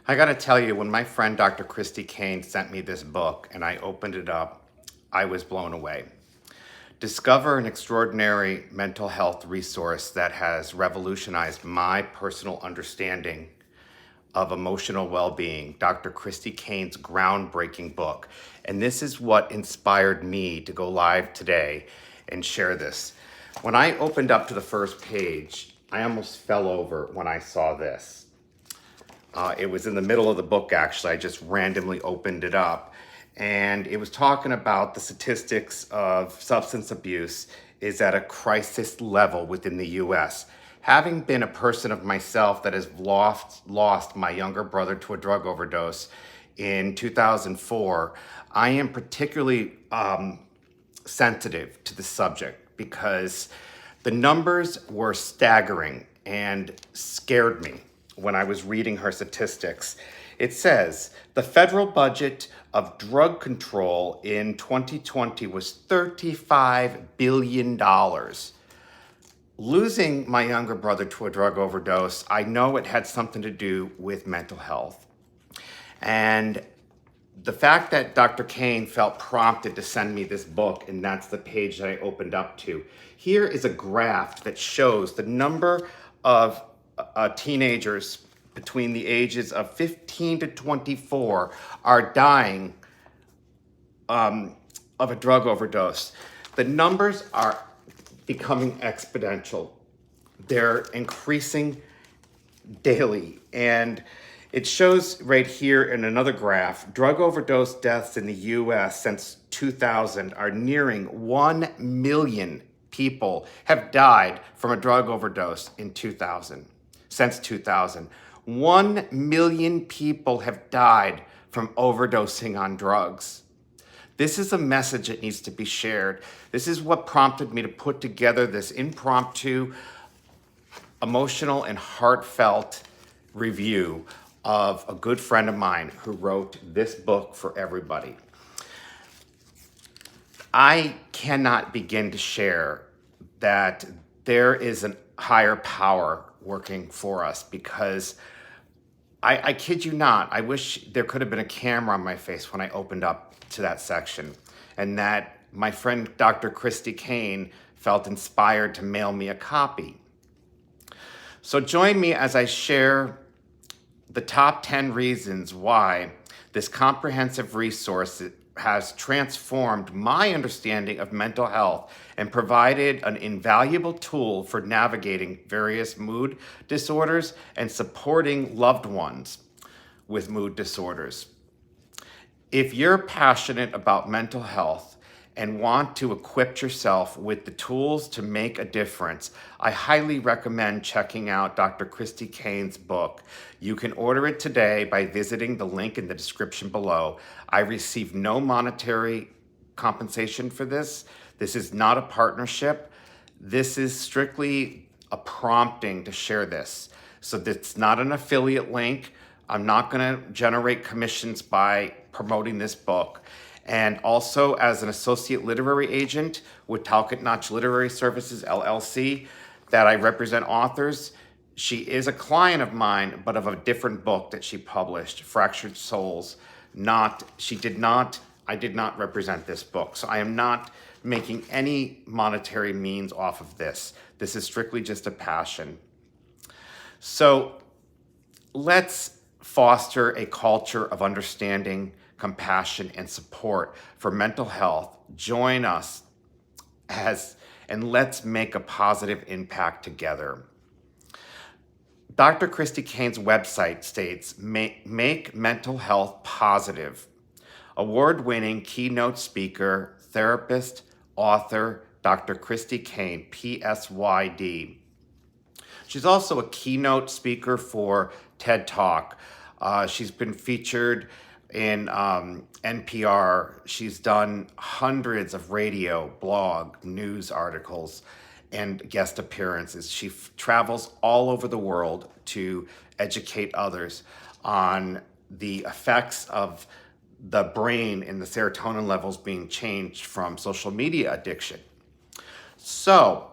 I gotta tell you, when my friend Dr. Christy Kane sent me this book and I opened it up, I was blown away. Discover an extraordinary mental health resource that has revolutionized my personal understanding of emotional well-being, Dr. Christy Kane's groundbreaking book. And this is what inspired me to go live today and share this. When I opened up to the first page, I almost fell over when I saw this. It was in the middle of the book, actually. I just randomly opened it up. And it was talking about the statistics of substance abuse is at a crisis level within the US. Having been a person of myself that has lost my younger brother to a drug overdose in 2004, I am particularly sensitive to the subject because the numbers were staggering and scared me when I was reading her statistics. It says the federal budget of drug control in 2020 was $35 billion. Losing my younger brother to a drug overdose, I know it had something to do with mental health. And the fact that Dr. Kane felt prompted to send me this book, and that's the page that I opened up to. Here is a graph that shows the number of teenagers between the ages of 15 to 24 are dying of a drug overdose. The numbers are becoming exponential. They're increasing daily. And it shows right here in another graph, drug overdose deaths in the US since 2000 are nearing 1 million people have died from a drug overdose in 2000. Since 2000. 1 million people have died from overdosing on drugs. This is a message that needs to be shared. This is what prompted me to put together this impromptu, emotional, and heartfelt review of a good friend of mine who wrote this book for everybody. I cannot begin to share that there is a higher power working for us because I kid you not, I wish there could have been a camera on my face when I opened up to that section, and that my friend Dr. Christy Kane felt inspired to mail me a copy. So join me as I share the top 10 reasons why this comprehensive resource has transformed my understanding of mental health and provided an invaluable tool for navigating various mood disorders and supporting loved ones with mood disorders. If you're passionate about mental health and want to equip yourself with the tools to make a difference, I highly recommend checking out Dr. Christy Kane's book. You can order it today by visiting the link in the description below. I receive no monetary compensation for this. This is not a partnership. This is strictly a prompting to share this. So it's not an affiliate link. I'm not going to generate commissions by promoting this book. And also, as an associate literary agent with Talcott Notch Literary Services, LLC, that I represent authors, she is a client of mine, but of a different book that she published, Fractured Souls. I did not represent this book. So I am not making any monetary means off of this. This is strictly just a passion. So let's foster a culture of understanding, compassion, and support for mental health. Join us and let's make a positive impact together. Dr. Christy Kane's website states, make mental health positive. Award-winning keynote speaker, therapist, author, Dr. Christy Kane, PsyD. She's also a keynote speaker for TED Talk. She's been featured in NPR. She's done hundreds of radio, blog, news articles, and guest appearances. She travels all over the world to educate others on the effects of the brain and the serotonin levels being changed from social media addiction. So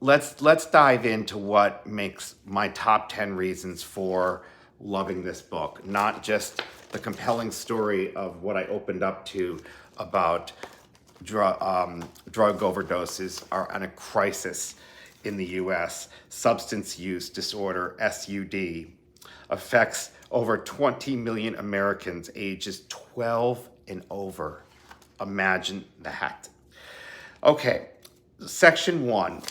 let's dive into what makes my top 10 reasons for loving this book, not just the compelling story of what I opened up to about drug overdoses are in a crisis in the US. Substance use disorder, SUD, affects over 20 million Americans ages 12 and over. Imagine that. Okay, section 1,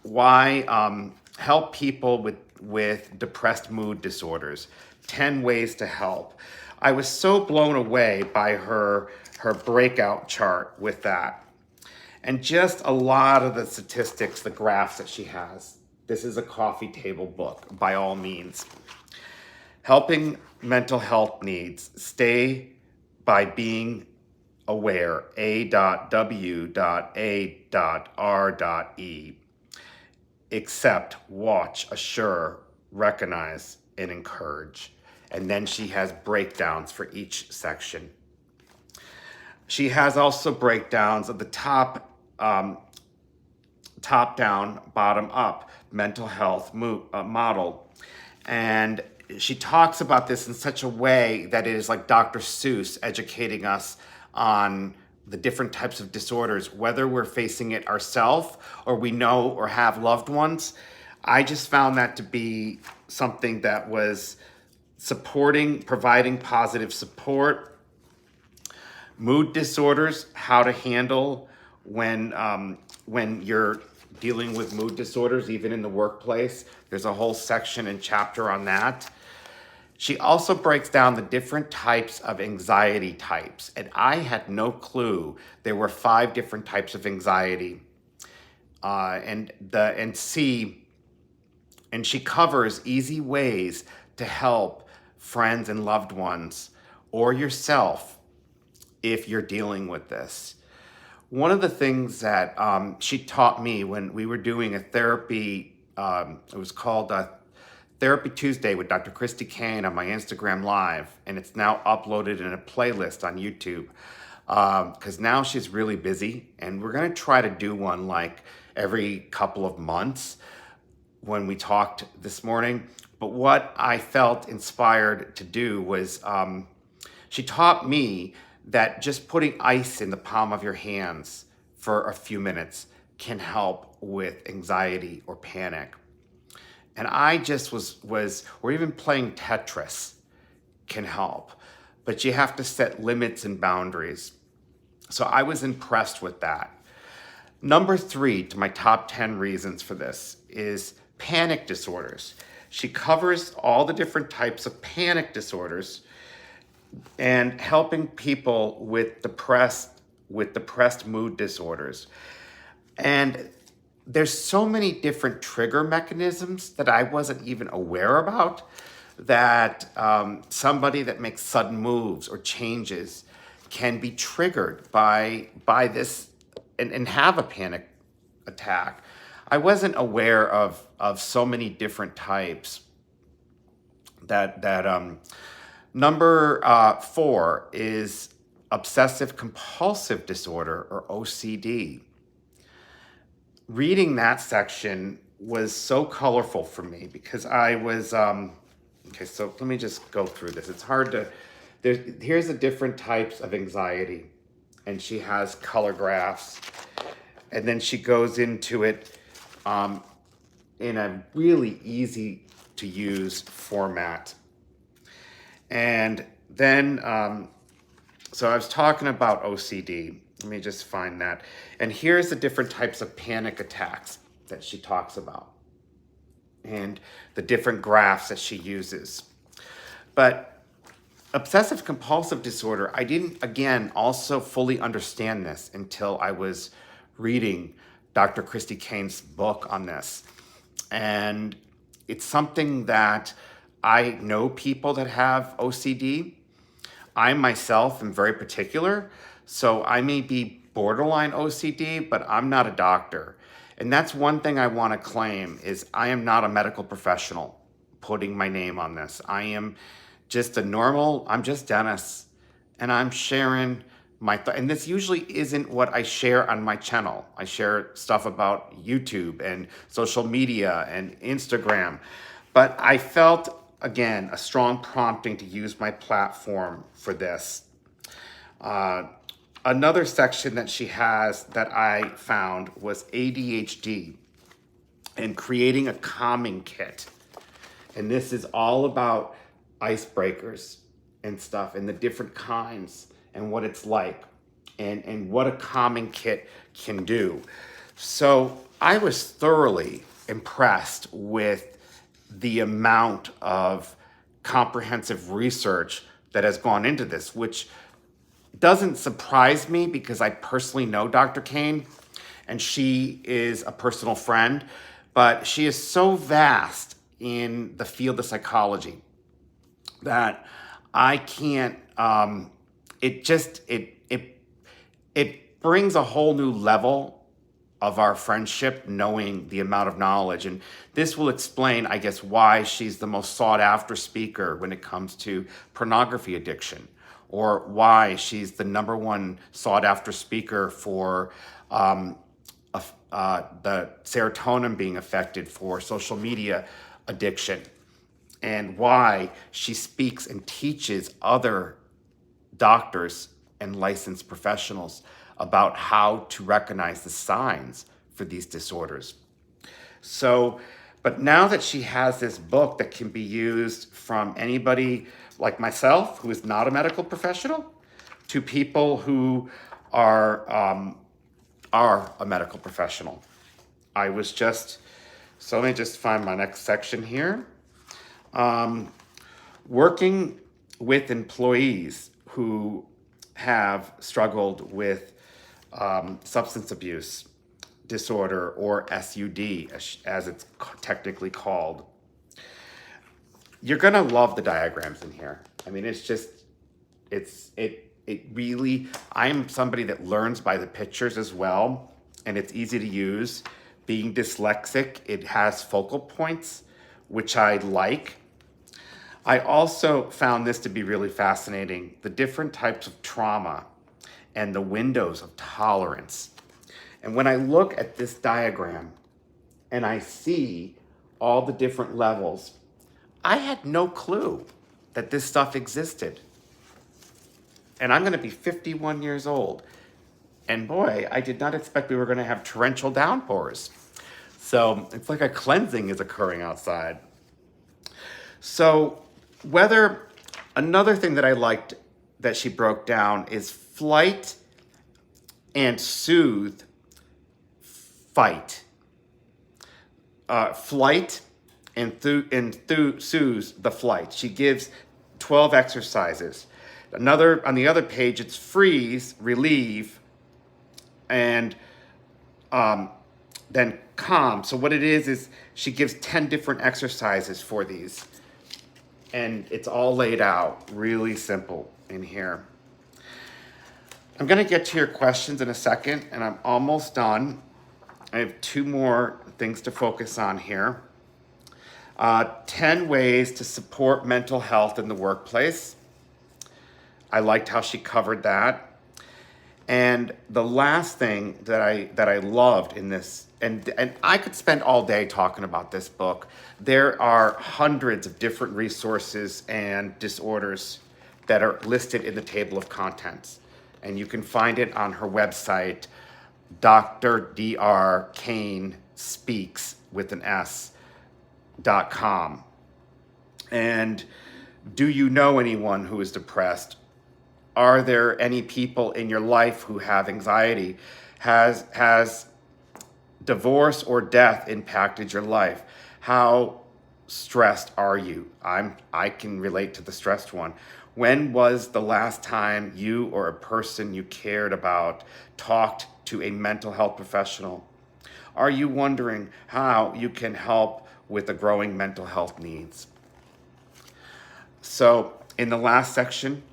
why help people with depressed mood disorders, 10 ways to help. I was so blown away by her breakout chart with that. And just a lot of the statistics, the graphs that she has. This is a coffee table book, by all means. Helping mental health needs, stay by being aware, A.W.A.R.E. Accept, watch, assure, recognize, and encourage. And then she has breakdowns for each section. She has also breakdowns of the top down, bottom up mental health model. And she talks about this in such a way that it is like Dr. Seuss educating us on the different types of disorders, whether we're facing it ourselves or we know or have loved ones. I just found that to be something that was supporting, providing positive support. Mood disorders, how to handle when you're dealing with mood disorders, even in the workplace. There's a whole section and chapter on that. She also breaks down the different types of anxiety types. And I had no clue there were 5 different types of anxiety. And she covers easy ways to help friends and loved ones or yourself if you're dealing with this. One of the things that she taught me when we were doing a therapy, it was called Therapy Tuesday with Dr. Christy Kane on my Instagram Live, and it's now uploaded in a playlist on YouTube because now she's really busy, and we're going to try to do one like every couple of months when we talked this morning. But what I felt inspired to do was she taught me that just putting ice in the palm of your hands for a few minutes can help with anxiety or panic. And I just or even playing Tetris can help, but you have to set limits and boundaries. So I was impressed with that. Number 3 to my top 10 reasons for this is panic disorders. She covers all the different types of panic disorders and helping people with depressed mood disorders. And there's so many different trigger mechanisms that I wasn't even aware about, that somebody that makes sudden moves or changes can be triggered by this and have a panic attack. I wasn't aware of so many different types. Number 4 is obsessive compulsive disorder, or OCD. Reading that section was so colorful for me because I was, okay, so let me just go through this. It's hard to, here's the different types of anxiety, and she has color graphs, and then she goes into it in a really easy to use format. And then, so I was talking about OCD. Let me just find that. And here's the different types of panic attacks that she talks about and the different graphs that she uses. But obsessive compulsive disorder, I didn't, again, also fully understand this until I was reading Dr. Christy Kane's book on this. And it's something that I know people that have OCD. I myself am very particular, so I may be borderline OCD, but I'm not a doctor. And that's one thing I want to claim is I am not a medical professional putting my name on this. I am just I'm just Dennis, and I'm sharing and this usually isn't what I share on my channel. I share stuff about YouTube and social media and Instagram, but I felt again, a strong prompting to use my platform for this. Another section that she has that I found was ADHD and creating a calming kit. And this is all about icebreakers and stuff and the different kinds and what it's like and what a calming kit can do. So I was thoroughly impressed with the amount of comprehensive research that has gone into this, which doesn't surprise me because I personally know Dr. Kane and she is a personal friend, but she is so vast in the field of psychology that I can't, it brings a whole new level of our friendship, knowing the amount of knowledge. And this will explain, I guess, why she's the most sought after speaker when it comes to pornography addiction, or why she's the number one sought after speaker for the serotonin being affected for social media addiction, and why she speaks and teaches other doctors and licensed professionals about how to recognize the signs for these disorders. So, but now that she has this book that can be used from anybody like myself, who is not a medical professional, to people who are a medical professional. I was just, so let me just find my next section here. Working with employees who have struggled with substance abuse disorder, or SUD, as it's technically called. You're gonna love the diagrams in here. I mean, it's just, it really, I'm somebody that learns by the pictures as well, and it's easy to use. Being dyslexic, it has focal points, which I like. I also found this to be really fascinating, the different types of trauma and the windows of tolerance. And when I look at this diagram and I see all the different levels, I had no clue that this stuff existed. And I'm gonna be 51 years old. And boy, I did not expect we were gonna have torrential downpours. So it's like a cleansing is occurring outside. So another thing that I liked that she broke down is flight and soothe, fight. Flight and soothes the flight. She gives 12 exercises. On the other page, it's freeze, relieve, and then calm. So what it is she gives 10 different exercises for these. And it's all laid out really simple in here. I'm gonna get to your questions in a second, and I'm almost done. I have 2 more things to focus on here. 10 ways to support mental health in the workplace. I liked how she covered that. And the last thing that I loved in this, and I could spend all day talking about this book. There are hundreds of different resources and disorders that are listed in the table of contents. And you can find it on her website, Dr. Kane Speaks with an S.com. And do you know anyone who is depressed? Are there any people in your life who have anxiety? Has divorce or death impacted your life? How stressed are you? I can relate to the stressed one. When was the last time you or a person you cared about talked to a mental health professional? Are you wondering how you can help with the growing mental health needs? So in the last section,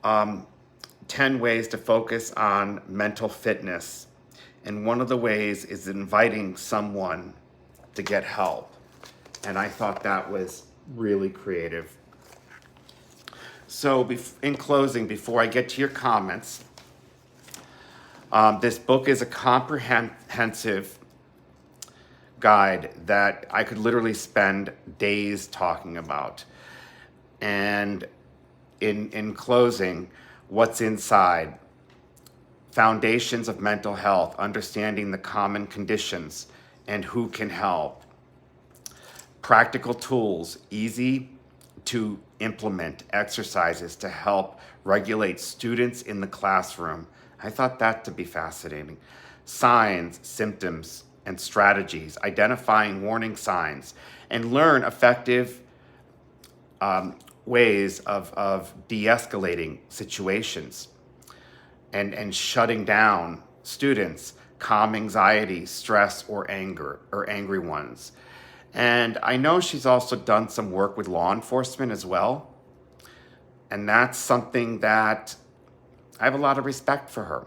10 ways to focus on mental fitness. And one of the ways is inviting someone to get help. And I thought that was really creative. So in closing, before I get to your comments, this book is a comprehensive guide that I could literally spend days talking about. And in closing, what's inside? Foundations of mental health, understanding the common conditions and who can help. Practical tools, easy to implement exercises to help regulate students in the classroom. I thought that to be fascinating. Signs, symptoms, and strategies, identifying warning signs, and learn effective ways of de-escalating situations and shutting down students, calm anxiety, stress, or anger, or angry ones. And I know she's also done some work with law enforcement as well. And that's something that I have a lot of respect for her.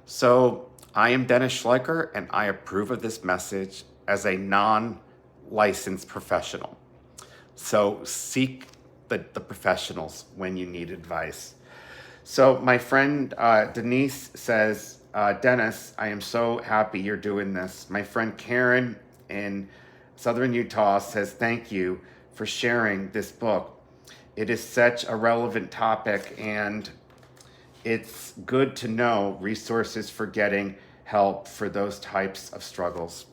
So I am Dennis Schleicher, and I approve of this message as a non-licensed professional. So seek the professionals when you need advice. So my friend Denise says, Dennis, I am so happy you're doing this. My friend Karen in Southern Utah says, thank you for sharing this book. It is such a relevant topic, and it's good to know resources for getting help for those types of struggles.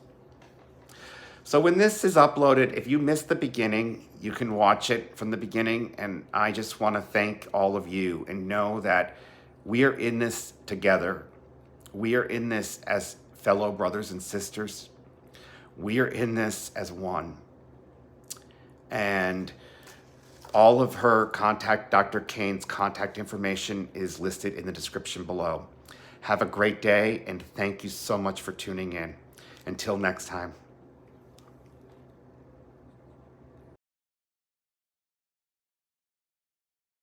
So when this is uploaded, if you missed the beginning, you can watch it from the beginning. And I just want to thank all of you and know that we are in this together. We are in this as fellow brothers and sisters. We are in this as one. And all of her contact, Dr. Kane's contact information is listed in the description below. Have a great day, and thank you so much for tuning in. Until next time.